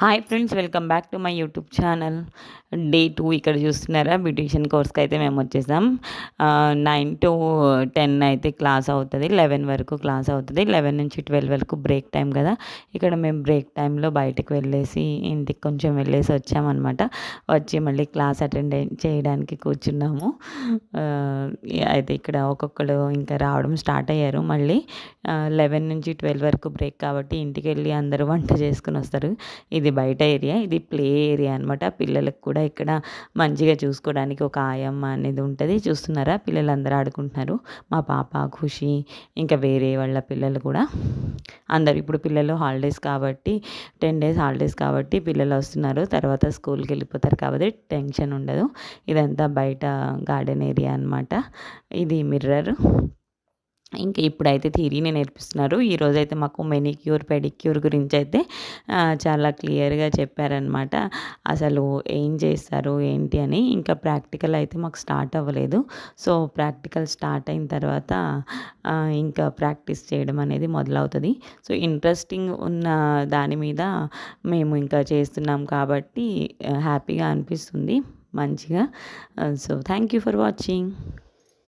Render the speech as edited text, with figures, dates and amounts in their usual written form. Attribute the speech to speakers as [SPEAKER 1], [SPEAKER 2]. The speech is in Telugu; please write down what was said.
[SPEAKER 1] Hi friends, welcome back to my YouTube channel. Day 2 ఇక్కడ చూస్తున్నారా, బ్యూటీషియన్ కోర్స్కి అయితే మేము వచ్చేసాం. 9 to 10 అయితే క్లాస్ అవుతుంది, 11 వరకు క్లాస్ అవుతుంది. 11 నుంచి 12 వరకు బ్రేక్ టైం కదా. ఇక్కడ మేము బ్రేక్ టైంలో బయటకు వెళ్ళేసి ఇంటికి కొంచెం వెళ్ళేసి వచ్చామన్నమాట. వచ్చి మళ్ళీ క్లాస్ అటెండ్ చేయడానికి కూర్చున్నాము. ఆ, అయితే ఇక్కడ ఒక్కొక్కరు ఇంకా రావడం స్టార్ట్ అయ్యారు. మళ్ళీ 11 నుంచి 12 వరకు బ్రేక్ కాబట్టి ఇంటికి వెళ్ళి అందరూ వంట చేసుకుని వస్తారు. ఇది బయట ఏరియా, ఇది ప్లే ఏరియా అనమాట. పిల్లలకు కూడా ఇక్కడ మంచిగా చూసుకోవడానికి ఒక ఆయమ్మ అనేది ఉంటుంది. చూస్తున్నారా, పిల్లలందరూ ఆడుకుంటున్నారు. మా పాప, ఖుషి, ఇంకా వేరే వాళ్ళ పిల్లలు కూడా అందరు. ఇప్పుడు పిల్లలు హాలిడేస్ కాబట్టి 10 days హాలిడేస్ కాబట్టి పిల్లలు వస్తున్నారు. తర్వాత స్కూల్కి వెళ్ళిపోతారు కాబట్టి టెన్షన్ ఉండదు. ఇదంతా బయట గార్డెన్ ఏరియా అనమాట. ఇది మిర్రర్. ఇంకా ఇప్పుడైతే థియరీనే నేర్పిస్తున్నారు. ఈరోజైతే మాకు మెనిక్యూర్, పెడిక్యూర్ గురించి అయితే చాలా క్లియర్గా చెప్పారనమాట. అసలు ఏం చేస్తారు ఏంటి అని. ఇంకా ప్రాక్టికల్ అయితే మాకు స్టార్ట్ అవ్వలేదు. సో ప్రాక్టికల్ స్టార్ట్ అయిన తర్వాత ఇంకా ప్రాక్టీస్ చేయడం అనేది మొదలవుతుంది. సో ఇంట్రెస్టింగ్ ఉన్న దాని మీద మేము ఇంకా చేస్తున్నాం కాబట్టి హ్యాపీగా అనిపిస్తుంది మంచిగా. So thank you for watching.